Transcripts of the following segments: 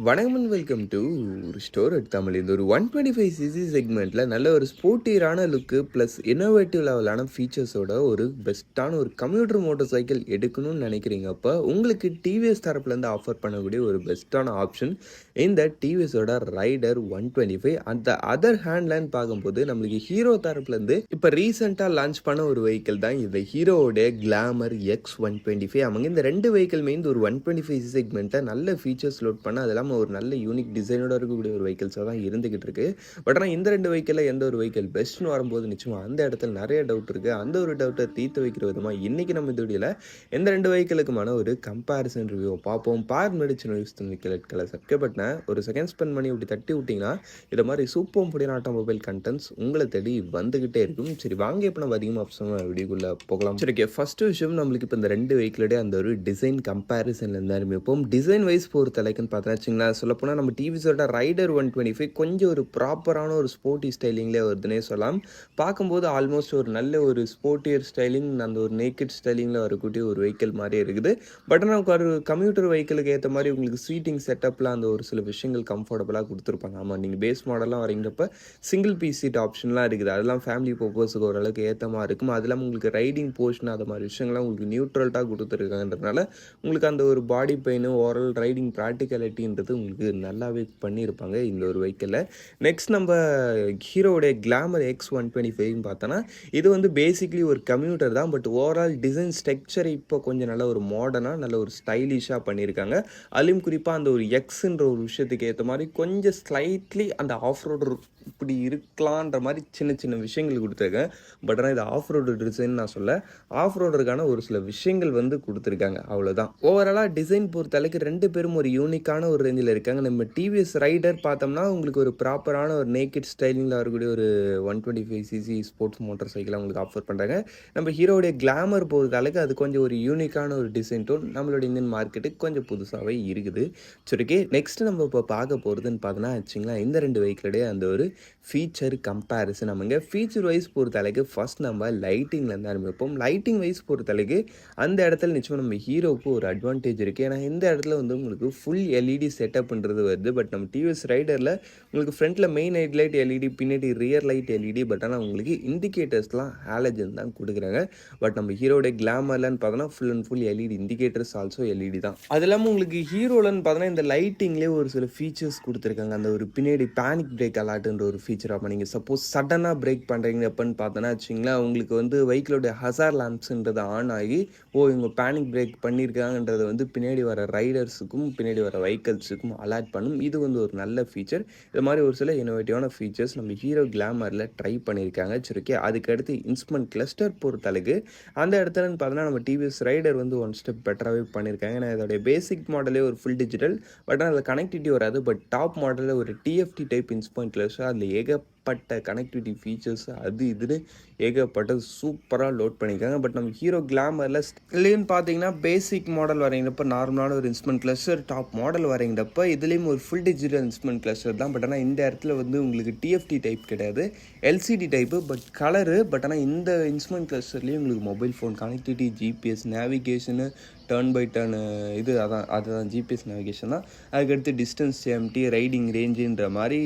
வணக்கம் and welcome to store at Tamil. இந்த ஒரு 125cc செக்மெண்ட்டில் நல்ல ஒரு ஸ்போர்ட்டியரான லுக்கு ப்ளஸ் இன்னோவேட்டிவ் லெவலான ஃபீச்சர்ஸோட ஒரு பெஸ்ட்டான ஒரு கம்யூட்டர் மோட்டார் சைக்கிள் எடுக்கணும்னு நினைக்கிறீங்க. அப்போ உங்களுக்கு டிவிஎஸ் தரப்புலேருந்து ஆஃபர் பண்ணக்கூடிய ஒரு பெஸ்ட்டான ஆப்ஷன் இந்த டிவிஎஸோட ரைடர் 125. அந்த அதர் ஹேண்ட்லேன்னு பார்க்கும்போது நம்மளுக்கு ஹீரோ தரப்புலேருந்து இப்போ ரீசெண்டாக லான்ச் பண்ண ஒரு வெஹிக்கிள் தான் இந்த ஹீரோவோடைய கிளாமர் X125. அவங்க இந்த ரெண்டு வெஹிக்கிளுமே இந்த ஒரு 125cc செக்மெண்ட்டை நல்ல ஃபீச்சர்ஸ் லோட் பண்ண அதெல்லாம் ஒரு நல்ல யூனிக் டிசைனோட இருக்கக்கூடிய ஒரு வெஹிக்கிள்ஸாக தான் இருந்துகிட்டு இருக்கு. பட் ஆனால் இந்த ரெண்டு வெஹிக்கிளில் எந்த ஒரு வெஹிக்கிள் பெஸ்ட்னு வரும்போது நிச்சயமாக அந்த இடத்துல நிறைய டவுட் இருக்குது. அந்த ஒரு டவுட்டை தீர்த்து வைக்கிற விதமாக இன்றைக்கி நம்ம இந்த வீடியோவில் எந்த ரெண்டு வெஹிக்கிளுக்குமான ஒரு கம்பேரிசன் ரிவ்யூ பார்ப்போம். பார் மெடிச்சின் வெஹிக்கிள் சப்ஸ்கிரைப் பண்ண ஒரு செகண்ட் ஸ்பெண்ட் பண்ணி இப்படி தட்டி விட்டிங்கன்னா இது மாதிரி சூப்பர் முடியான ஆட்டோமொபைல் கண்டென்ட்ஸ் உங்களை தேடி வந்துகிட்டே இருக்கும். சரி வாங்க இப்போ நம்ம அதிகமாக ஆப்ஷனாக வீடியோக்குள்ளே போகலாம். சரி ஓகே, ஃபர்ஸ்ட் விஷயம் நம்மளுக்கு இப்போ இந்த ரெண்டு வெஹிக்கிளோட அந்த ஒரு டிசைன் கம்பேரிசன்ல இருந்தாலும் இப்போ டிசைன் வைஸ் பொறுத்த அளவுக்குன்னு பார்த்தா சொல்லப்போனால் நம்ம டிவிஸோட ரைடர் 125 கொஞ்சம் ஒரு ப்ராப்பரான ஒரு ஸ்போர்ட்டி ஸ்டைலிங்லேயே வருதுன்னே சொல்லலாம். பார்க்கும்போது ஆல்மோஸ்ட் ஒரு நல்ல ஒரு ஸ்போர்ட்டியர் ஸ்டைலிங், அந்த ஒரு நேக்கட் ஸ்டைலிங்கில் வரக்கூடிய ஒரு வெஹிக்கிள் மாதிரியே இருக்குது. பட் நமக்கு ஒரு கம்ப்யூட்டர் வெஹிக்கிளுக்கு ஏற்ற மாதிரி உங்களுக்கு சீட்டிங் செட்டப்பில் அந்த ஒரு சில விஷயங்கள் கம்ஃபர்டபுளாக கொடுத்துருப்பாங்க. ஆமாம், நீங்கள் பேஸ் மாடலாம் வரீங்கப்போ சிங்கிள் பீஸ் சீட் ஆப்ஷன்லாம் இருக்குது. அதெல்லாம் ஃபேமிலி பர்பஸுக்கு ஓரளவுக்கு ஏற்ற மாதிரி இருக்கும். அது இல்லாமல் உங்களுக்கு ரைடிங் போர்ஷன் அது மாதிரி விஷயங்கள்லாம் உங்களுக்கு நியூட்ரல்ட்டாக கொடுத்துருக்காங்கன்றதுனால உங்களுக்கு அந்த ஒரு பாடி பெயின் ஓரல் ரைடிங் ப்ராக்டிகாலிட்டின்றது உங்களுக்கு நல்லாவே பண்ணியிருப்பாங்க இந்த ஒரு வெஹிக்கிளில். நெக்ஸ்ட் நம்ம ஹீரோடைய கிளாமர் X125 பார்த்தோன்னா இது பேசிக்லி ஒரு கம்யூட்டர் தான். பட் ஓவரால் டிசைன் ஸ்ட்ரக்சர் இப்போ கொஞ்சம் நல்ல ஒரு மாடர்னாக நல்ல ஒரு ஸ்டைலிஷாக பண்ணியிருக்காங்க. அதுலேயும் குறிப்பாக அந்த ஒரு எக்ஸுன்ற ஒரு விஷயத்துக்கு ஏற்ற மாதிரி கொஞ்சம் ஸ்லைட்லி அந்த ஆஃப் ரோடு இப்படி இருக்கலான்ற மாதிரி சின்ன சின்ன விஷயங்கள் கொடுத்துருக்கேன். பட் ஆனால் இது ஆஃப் ரோடு டிசைன் நான் சொல்ல, ஆஃப் ரோடருக்கான ஒரு சில விஷயங்கள் கொடுத்துருக்காங்க, அவ்வளோதான். ஓவராலாக டிசைன் பொறுத்த அளவுக்கு ரெண்டு பேரும் ஒரு யூனிக்கான ஒரு ரேஞ்சில் இருக்காங்க. நம்ம டிவிஎஸ் ரைடர் பார்த்தோம்னா உங்களுக்கு ஒரு ப்ராப்பரான ஒரு நேக்கட் ஸ்டைலிங்கில் வரக்கூடிய ஒரு 125cc ஸ்போர்ட்ஸ் மோட்டார் சைக்கிள் உங்களுக்கு ஆஃபர் பண்ணுறாங்க. நம்ம ஹீரோடைய கிளாமர் பொறுத்த அளவுக்கு அது கொஞ்சம் ஒரு யூனிக்கான ஒரு டிசைன் டோன் நம்மளோட இந்தியன் மார்க்கெட்டுக்கு கொஞ்சம் புதுசாகவே இருக்குது. சரி ஓகே, நெக்ஸ்ட் நம்ம இப்போ பார்க்க போகிறதுன்னு பார்த்தோன்னா வச்சுங்களா, இந்த ரெண்டு வெஹிக்கிளுடைய அந்த ஒரு ஃபீச்சர் கம்பேரிசன். நமங்க ஃபீச்சர் வைஸ் பொறுத்த அளவுக்கு ஃபர்ஸ்ட் நம்ம லைட்டிங்லேருந்து ஆரம்பிப்போம். லைட்டிங் வைஸ் பொறுத்த அளவுக்கு அந்த இடத்துல நிச்சயமாக நம்ம ஹீரோவுக்கு ஒரு அட்வான்டேஜ் இருக்குது. ஏன்னா இந்த இடத்துல உங்களுக்கு ஃபுல் எல்இடி செட்டப்ன்றது வருது. பட் நம்ம டிவிஎஸ் ரைடரில் உங்களுக்கு ஃப்ரண்ட்டில் மெயின் ஹெட்லைட் எல்இடி, பின்னாடி ரியர் லைட் எல்இடி. பட் ஆனால் உங்களுக்கு இண்டிகேட்டர்ஸ்லாம் ஹாலஜன் தான் கொடுக்குறாங்க. பட் நம்ம ஹீரோடைய கிளாமர்லன்னு பார்த்தோன்னா full and full LED indicators also LED தான். அது இல்லாமல் உங்களுக்கு ஹீரோலன்னு பார்த்தோன்னா இந்த லைட்டிங்லேயே ஒரு சில ஃபீச்சர்ஸ் கொடுத்துருக்காங்க. அந்த ஒரு பின்னாடி பேனிக் பிரேக் அலாட்டுன்ற ஒரு ஃபீச்சர். அப்போ நீங்கள் சப்போஸ் சடனாக பிரேக் பண்ணுறீங்க எப்போன்னு பார்த்தோன்னா வச்சிங்களா, உங்களுக்கு வெஹிக்கிளோடைய ஹசார் லேம்ப்ஸுன்றது ஆன் ஆகி இவங்க பேனிக் பிரேக் பண்ணியிருக்காங்கன்றதை பின்னாடி வர ரைடர்ஸுக்கும் பின்னாடி வர வெஹிக்கிள்ஸுக்கும் அலர்ட் பண்ணும். இது ஒரு நல்ல ஃபீச்சர். இது மாதிரி ஒரு சில இனோவேட்டிவான ஃபீச்சர்ஸ் நம்ம ஹீரோ கிளாமரில் ட்ரை பண்ணியிருக்காங்க. சரி ஓகே, அதுக்கடுத்து இன்ஸ்ட்ருமெண்ட் கிளஸ்டர் பொறுத்தளவுக்கு அந்த இடத்துலன்னு பார்த்தோன்னா நம்ம டிவிஎஸ் ரைடர் ஒன் ஸ்டெப் பெட்டராகவே பண்ணியிருக்காங்க. ஏன்னா இதோடைய பேசிக் மாடலே ஒரு ஃபுல் டிஜிட்டல். பட் ஆனால் அதில் கனெக்டிவிட்டி வராது. பட் டாப் மாடலில் ஒரு டிஎஃப்டி டைப் இன்ஸ்ட்ருமெண்ட் கிளஸ்டர், அதில் ஏகப்பட்ட கனெக்டிவிட்டி ஃபீச்சர்ஸ் அது இதுன்னு ஏகப்பட்டது சூப்பராக லோட் பண்ணியிருக்காங்க. பட் நம்ம ஹீரோ கிளாமரில் இதுலேயும் பார்த்தீங்கன்னா பேசிக் மாடல் வரைங்கிறப்ப நார்மலான ஒரு இன்ஸ்ட்ருமெண்ட் கிளஸ்டர், டாப் மாடல் வரைங்கிறப்ப இதுலேயும் ஒரு ஃபுல் டிஜிட்டல் இன்ஸ்ட்ருமெண்ட் கிளஸ்டர் தான். பட் ஆனால் இந்த இடத்துல உங்களுக்கு டிஎஃப்டி டைப் கிடையாது, LCD type. But colour. But ஆனால் இந்த இன்ஸ்ட்ருமெண்ட் கிளஸ்டர்லேயும் உங்களுக்கு mobile phone connectivity, GPS navigation, turn by turn இது அதுதான் ஜிபிஎஸ் நேவிகேஷன் தான். அதுக்கடுத்து டிஸ்டன்ஸ் எம்டி, ரைடிங் ரேஞ்சுன்ற மாதிரி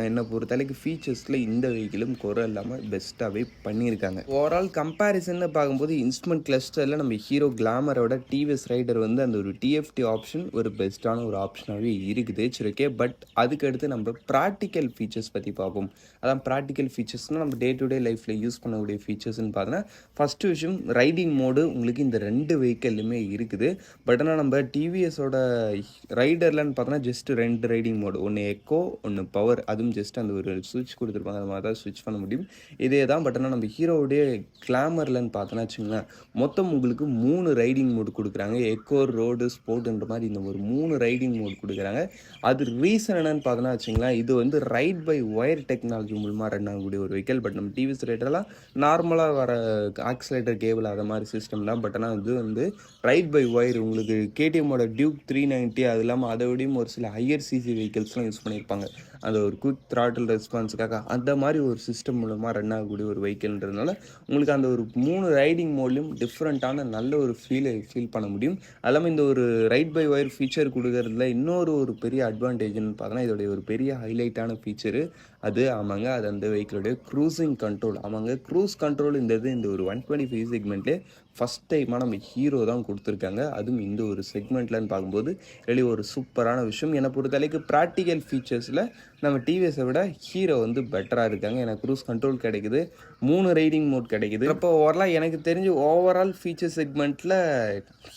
என்னை பொறுத்தளவுக்கு ஃபீச்சர்ஸில் இந்த வெஹிக்கிளும் குறை இல்லாமல் பெஸ்ட்டாகவே பண்ணியிருக்காங்க. ஓவரால் கம்பேரிசன்னு பார்க்கும்போது இன்ஸ்ட்ருமெண்ட் கிளஸ்டரில் நம்ம ஹீரோ கிளாமரோட டிவிஎஸ் ரைடர் அந்த ஒரு டிஎஃப்டி ஆப்ஷன் ஒரு பெஸ்ட்டான ஒரு ஆப்ஷனாகவே இருக்குது. சரி ஓகே, பட் அதுக்கடுத்து நம்ம ப்ராக்டிக்கல் ஃபீச்சர்ஸ் பற்றி பார்ப்போம். அதான் ப்ராக்டிக்கல் ஃபீச்சர்ஸ்னால் நம்ம டே டு டே லைஃப்பில் யூஸ் பண்ணக்கூடிய ஃபீச்சர்ஸ்ன்னு பார்த்தோன்னா ஃபஸ்ட்டு விஷயம் ரைடிங் மோடு உங்களுக்கு இந்த ரெண்டு வெஹிக்கிள்லையுமே இருக்குது. பட் ஆனால் நம்ம டிவிஎஸோட ரைடர்லன்னு பார்த்தோன்னா ஜஸ்ட் ரெண்டு ரைடிங் மோடு, ஒன்று எக்கோ ஒன்று பவர். அதுவும் ஜஸ்ட் அந்த ஒரு சுவிட்ச் கொடுத்துருப்பாங்க, அது மாதிரி தான் சுவிட்ச் பண்ண முடியும். இதே தான். பட் ஆனால் நம்ம ஹீரோவுடைய கிளாமர்லன்னு பார்த்தோன்னா வச்சுங்களேன், மொத்தம் உங்களுக்கு 3 ரைடிங் மோடு கொடுக்குறாங்க. எக்கோ, ரோடு, ஸ்போர்ட்ன்ற மாதிரி இந்த ஒரு 3 ரைடிங் மோடு கொடுக்குறாங்க. அது ரீசன் என்னன்னு பார்த்தோன்னா வச்சுங்களேன், இது ரைட் பை ஒயர் டெக்னாலஜி மூலமாக ரன் ஆகக்கூடிய ஒரு வெஹிக்கிள். பட் நம்ம டிவிஎஸ் ரைடர்லாம் நார்மலாக வர ஆக்சிலேட்டர் கேபிள் அதை மாதிரி சிஸ்டம் தான். பட் ஆனால் இது ரைட் பை ஒயர். உங்களுக்கு கேடிஎம்மோட டியூக் 390 அது இல்லாமல் அதை விடையும் ஒரு சில ஹையர் சிசி வெஹிக்கிள்ஸ்லாம் யூஸ் பண்ணியிருப்பாங்க. அந்த ஒரு குயிக் த்ராட்டில் ரெஸ்பான்ஸுக்காக அந்த மாதிரி ஒரு சிஸ்டம் மூலமாக ரன் ஆகக்கூடிய ஒரு வெஹிக்கிள்ன்றதுனால உங்களுக்கு அந்த ஒரு 3 ரைடிங் மோட்லையும் டிஃப்ரெண்ட்டான நல்ல ஒரு ஃபீல் பண்ண முடியும். அது இந்த ஒரு ரைட் பை ஒயர் ஃபீச்சர் கொடுக்கறதுல ஒரு பெரிய அட்வான்டேஜ்னு பார்த்தோன்னா இதோடைய ஒரு பெரிய ஹைலைட்டான ஃபீச்சரு அது ஆமாங்க. அது அந்த வெஹிக்கிளுடைய க்ரூசிங் கண்ட்ரோல். ஆமாங்க, க்ரூஸ் கண்ட்ரோல் இந்த ஒரு 125 செக்மெண்ட்லேயே ஃபஸ்ட் டைமாக நம்ம ஹீரோ தான் கொடுத்துருக்காங்க. அதுவும் இந்த ஒரு செக்மெண்ட்லன்னு பார்க்கும்போது வெளியே ஒரு சூப்பரான விஷயம். என்னை பொறுத்தளவுக்கு ப்ராக்டிக்கல் ஃபீச்சர்ஸில் நம்ம டிவிஎஸை விட ஹீரோ பெட்டராக இருக்காங்க. எனக்கு க்ரூஸ் கண்ட்ரோல் கிடைக்குது, 3 ரைடிங் மோட் கிடைக்குது. அப்போ ஓவராலாக எனக்கு தெரிஞ்சு ஓவரால் ஃபீச்சர் செக்மெண்ட்டில்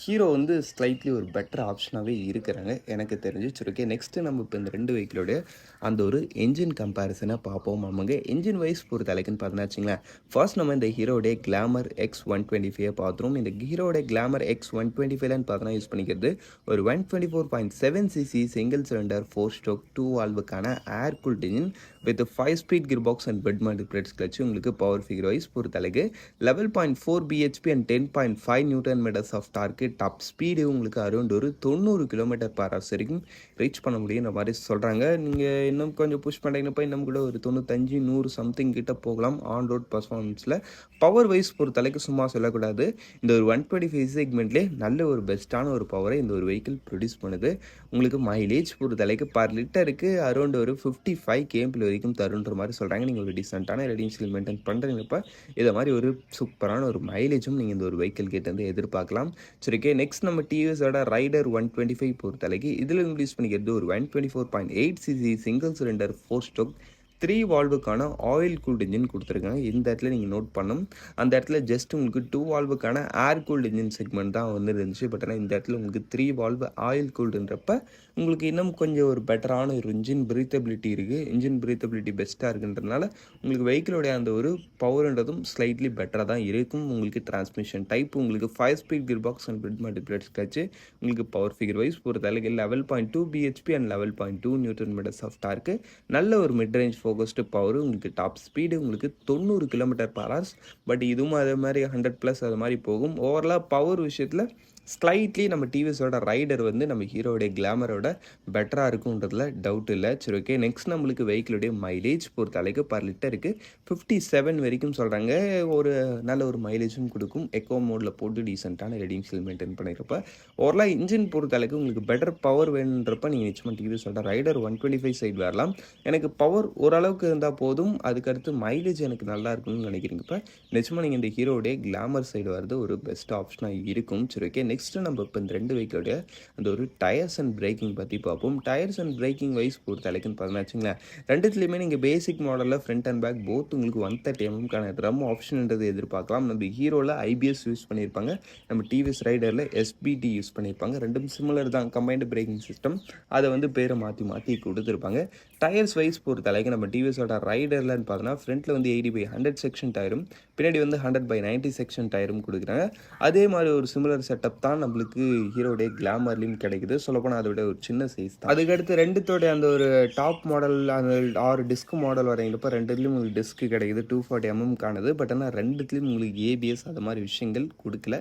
ஹீரோ ஸ்லைட்லி ஒரு பெட்டர் ஆப்ஷனாகவே இருக்கிறாங்க எனக்கு தெரிஞ்சு. சரி, ஓகே, நெக்ஸ்ட்டு நம்ம இப்போ இந்த 2 வெஹிக்கிளோடைய அந்த ஒரு என்ஜின் கம்பேரிசனை பார்ப்போம். ஆமாங்க, என்ஜின் வைஸ் பொறுத்தளவுக்குன்னு பார்த்தோன்னா வச்சுங்களேன், ஃபர்ஸ்ட் நம்ம இந்த ஹீரோடைய கிளாமர் X125 பார்த்துருவோம். இந்த ஹீரோடைய கிளாமர் X125ன்னு பார்த்தோன்னா யூஸ் பண்ணிக்கிறது ஒரு 124.7cc சிங்கிள் சிலிண்டர் 4 ஸ்ட்ரோக் 2 வால்வுக்கான air cooled engine with 5 speed gear box and wet multiplates clutch. உங்களுக்கு பவர் ஃபிகர் வைஸ் பொறுத்தளவுக்கு 11.4 bhp அண்ட் 10.5 newton meters of torque. Top speed உங்களுக்கு அரௌண்ட் ஒரு 90 km/h வரைக்கும் ரீச் பண்ண முடியுன்ற மாதிரி சொல்கிறாங்க. நீங்கள் இன்னும் கொஞ்சம் புஷ் பண்ணுறீங்கப்போ இன்னும் கூட ஒரு 95-100 சம்திங் கிட்ட போகலாம் ஆன் ரோட் பர்ஃபார்மன்ஸில். பவர் வைஸ் பொறுத்தளவுக்கு சும்மா சொல்லக்கூடாது, இந்த ஒரு 125 செக்மெண்ட்லேயே நல்ல ஒரு பெஸ்ட்டான ஒரு பவரை இந்த ஒரு வெஹிக்கிள் ப்ரொடியூஸ் பண்ணுது. உங்களுக்கு மைலேஜ் பொறுத்தளவுக்கு பர் லிட்டருக்கு அரௌண்ட் ஒரு 55 km வரைக்கும் தருன்ற மாதிரி சொல்கிறாங்க. நீங்கள் ஒரு டீசெண்டான ரெடின்ஷியல் மெயின்டைன் பண்ணுறீங்கப்போ இதை மாதிரி ஒரு சூப்பரான ஒரு மைலேஜும் நீங்கள் இந்த ஒரு வெஹிக்கிள் கிட்ட எதிர்பார்க்கலாம். சரி, ஓகே, நெக்ஸ்ட் நம்ம டிவிஎஸோட ரைடர் 125 பொறுத்தளவுக்கு இதில் யூஸ் பண்ணிக்கிறது ஒரு 124.8cc சிங்கிள் சிலிண்டர் 4 ஸ்ட்ரோக் 3 வால்வுக்கான ஆயில் கூல்டு இன்ஜின் கொடுத்துருக்காங்க. இந்த இடத்துல நீங்கள் நோட் பண்ணணும், அந்த இடத்துல ஜஸ்ட் உங்களுக்கு 2 வால்வுக்கான ஏர் கூல்டு இன்ஜின் செக்மெண்ட் தான் இருந்துச்சு. பட் ஆனால் இந்த இடத்துல உங்களுக்கு 3 வால்வு ஆயில் கூல்டுன்றப்ப உங்களுக்கு இன்னும் கொஞ்சம் ஒரு பெட்டரான ஒரு இன்ஜின் பிரீத்தபிலிட்டி இருக்குது. இன்ஜின் பிரீத்தபிலிட்டி பெஸ்ட்டாக இருக்குன்றதுனால உங்களுக்கு வெஹிக்கிளோடைய அந்த ஒரு பவர்ன்றதும் ஸ்லைட்லி பெட்டராக தான் இருக்கும். உங்களுக்கு டிரான்ஸ்மிஷன் டைப் உங்களுக்கு 5 speed gear box and wet multiplates clutch. உங்களுக்கு பவர் ஃபிகர் வைஸ் பொறுத்தளவுக்கு 11.2 bhp அண்ட் 11.2 நியூட்டன் மீட்டர்ஸ் ஆஃப் டார்க்கு. நல்ல ஒரு மிட் ரேஞ்ச் ஃபோகஸ்டு பவர். உங்களுக்கு டாப் ஸ்பீடு உங்களுக்கு 90 km/h. பட் இதுவும் அதே மாதிரி 100+ அது மாதிரி போகும். ஓவரலாக பவர் விஷயத்தில் ஸ்லைட்லி நம்ம டிவிஎஸோட ரைடர் நம்ம ஹீரோடைய கிளாமரோட பெட்டராக இருக்குன்றதுல டவுட் இல்லை. சரி, ஓகே, நெக்ஸ்ட் நம்மளுக்கு வெஹிக்கிளுடைய மைலேஜ் பொறுத்தளவுக்கு பர் லிட்டருக்கு 57 வரைக்கும் சொல்கிறாங்க. ஒரு நல்ல ஒரு மைலேஜும் கொடுக்கும். எக்கோ மோடில் போட்டு டீசெண்டான ரெடிங்ஸில் மெயின்டைன் பண்ணியிருப்ப ஓவரலாக இன்ஜின் பொறுத்தளவுக்கு உங்களுக்கு பெட்டர் பவர் வேணுன்றப்ப நீங்கள் நிச்சயமாக டிவிஎஸோட ரைடர் 125 சைடு வரலாம். எனக்கு பவர் ஓரளவுக்கு இருந்தால் போதும், அதுக்கடுத்து மைலேஜ் எனக்கு நல்லா இருக்கும்னு நினைக்கிறீங்கப்ப நிச்சயமாக நீங்கள் இந்த ஹீரோடைய கிளாமர் சைடு வரது ஒரு பெஸ்ட் ஆப்ஷனாக இருக்கும். சரி, ஓகே, நெக்ஸ்ட்டு நம்ம இப்போ இந்த 2 வெஹிக்கிளோடைய அந்த ஒரு டயர்ஸ் அண்ட் பிரேக்கிங் பற்றி பார்ப்போம். டயர்ஸ் அண்ட் பிரேக்கிங் வைஸ் பொறுத்தளவுக்குன்னு பார்த்தோன்னா வச்சுங்களேன், ரெண்டுத்துலேயுமே நீங்கள் பேசிக் மாடலில் ஃப்ரண்ட் அண்ட் பேக் போத் உங்களுக்கு 130 mm ட்ரம் ஆப்ஷன்ன்றது எதிர்பார்க்கலாம். நம்ம ஹீரோவில் ஐபிஎஸ் யூஸ் பண்ணியிருப்பாங்க, நம்ம டிவிஎஸ் ரைடரில் எஸ்பிடி யூஸ் பண்ணியிருப்பாங்க. ரெண்டும் சிமிலர் தான், கம்பைன்டு பிரேக்கிங் சிஸ்டம். அதை பேரை மாற்றி கொடுத்துருப்பாங்க. டயர்ஸ் வைஸ் பொறுத்தளவுக்கு நம்ம டிவிஎஸோட ரைடர்லன்னு பார்த்தோன்னா ஃப்ரண்ட்டில் 80/100 செக்ஷன் டயரும் பின்னாடி 100/90 செக்ஷன் டயரும் கொடுக்குறாங்க. அதே மாதிரி ஒரு சிமிலர் செட்டப் தான் நம்மளுக்கு ஹீரோடைய கிளாமர்லையும் கிடைக்குது. சொல்லப்போனால் அதை விட ஒரு சின்ன சைஸ் தான். அதுக்கடுத்து ரெண்டுத்தோடைய அந்த ஒரு டாப் மாடல் அந்த 6 டிஸ்க் மாடல் வரைங்கிறப்ப ரெண்டுலேயும் உங்களுக்கு டிஸ்க் கிடைக்குது 240 mm. பட் ஆனால் ரெண்டுத்துலேயும் உங்களுக்கு ஏபிஎஸ் அது மாதிரி விஷயங்கள் கொடுக்கல.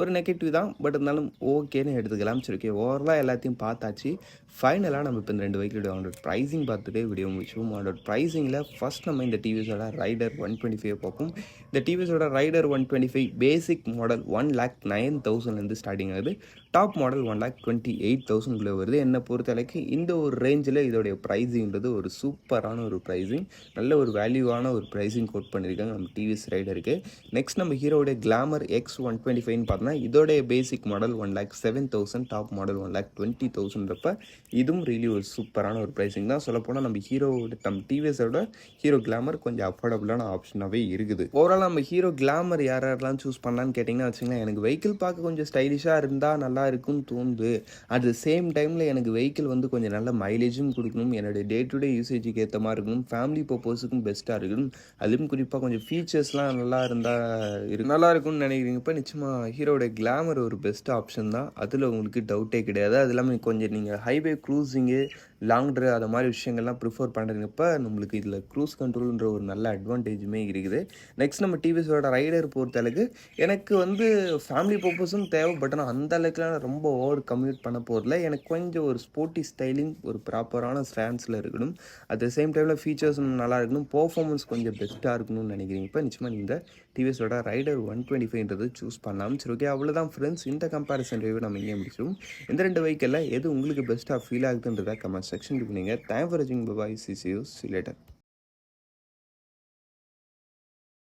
ஒரு நெகட்டிவ் தான், பட் இருந்தாலும் ஓகேன்னு எடுத்துக்கலாம். சரி, ஓகே, ஓவரலாக எல்லாத்தையும் பார்த்தாச்சு. ஃபைனலாக நம்ம இப்போ இந்த 2 வெஹிக்கிளோட அவனோட ப்ரைஸிங் பார்த்துட்டே வீடியோ முடிச்சுவோம். அவனோட ப்ரைஸிங்கில் ஃபஸ்ட் நம்ம இந்த டிவிஎஸோட ரைடர் 125 பார்ப்போம். இந்த டிவிஎஸோட ரைடர் 125 பேசிக் மாடல் 1,09,000 ஸ்டார்டிங் ஆகுது. டாப் மாடல் 1,28,000 வருது. என்னை பொறுத்தளவுக்கு இந்த ஒரு ரேஞ்சில் இதோடைய ப்ரைஸிங்கிறது ஒரு சூப்பரான ஒரு ப்ரைஸிங், நல்ல ஒரு வேல்யூவான ஒரு ப்ரைஸிங் கோட் பண்ணியிருக்காங்க நம்ம டிவிஎஸ் ரைடருக்கு. நெக்ஸ்ட் நம்ம ஹீரோடைய கிளாமர் X125 பார்த்தோன்னா இதோடைய பேசிக் மாடல் 1,07,000, டாப் மாடல் 1,20,000. இதுவும் ரியலி ஒரு சூப்பரான ஒரு ப்ரைஸிங் தான். சொல்லப்போனால் நம்ம டிவிஎஸோட ஹீரோ கிளாமர் கொஞ்சம் அஃபோர்டபுளான ஆப்ஷனாகவே இருக்குது. ஓவரால் நம்ம ஹீரோ கிளாமர் யாரெல்லாம் சூஸ் பண்ணலான்னு கேட்டிங்கன்னா வச்சுங்களேன், எனக்கு வெஹிக்கிள் பார்க்க கொஞ்சம் ஸ்டைலிஷாக இருந்தால் நல்லா இருக்குன்னு தோணுது. அட் த சேம் டைமில் எனக்கு வெஹிக்கிள் கொஞ்சம் நல்ல மைலேஜும் கொடுக்கணும், என்னுடைய டே டு டே யூசேஜுக்கு ஏற்ற மாதிரி இருக்கணும், ஃபேமிலி பர்பஸுக்கும் பெஸ்ட்டாக இருக்கணும், அதுவும் குறிப்பாக கொஞ்சம் ஃபீச்சர்ஸ்லாம் நல்லா இருக்கும்னு நினைக்கிறீங்கப்போ நிச்சயமாக ஹீரோட கிளாமர் ஒரு பெஸ்ட் ஆப்ஷன் தான். அதில் உங்களுக்கு டவுட்டே கிடையாது. அது இல்லாமல் கொஞ்சம் நீங்கள் ஹைவே க்ரூஸிங்கு லாங் ட்ரைவ் அது மாதிரி விஷயங்கள்லாம் ப்ரிஃபர் பண்ணுறப்ப நம்மளுக்கு இதில் க்ரூஸ் கண்ட்ரோல்ன்ற ஒரு நல்ல அட்வான்டேஜுமே இருக்குது. நெக்ஸ்ட் நம்ம டிவிஎஸோட ரைடர் பொறுத்தளவுக்கு எனக்கு வந்து ஃபேமிலி பர்பஸும் தேவை. பட் ஆனால் அந்த அளவுக்குலாம் ரொம்ப ஓவர் கம்யூட் பண்ண போகிறதில்ல. எனக்கு கொஞ்சம் ஒரு ஸ்போர்ட்டி ஸ்டைலிங் ஒரு ப்ராப்பரான ஸ்டாண்ட்ஸில் இருக்கணும். அட் த சேம் டைமில் ஃபீச்சர்ஸும் நல்லா இருக்கணும். பெர்ஃபார்மன்ஸ் கொஞ்சம் பெஸ்ட்டாக இருக்கணும்னு நினைக்கிறீங்க. இப்போ நிச்சயமாக இந்த டிவிஎஸோட ரைடர் 125ன்றது சூஸ் பண்ணலாம். சரி, ஓகே, அவ்வளோதான் ஃப்ரெண்ட்ஸ். இந்த கம்பேரிசன் ரிவ்யூ நம்ம இங்கே முடிச்சோம். இந்த 2 வெஹிக்கிளில் எது உங்களுக்கு பெஸ்ட்டாக ஃபீல் ஆகுதுன்றதை கமெண்ட் செக்ஷன் பண்ணுங்க. தேங்க் ஃபார் வாட்சிங். பை. C you later.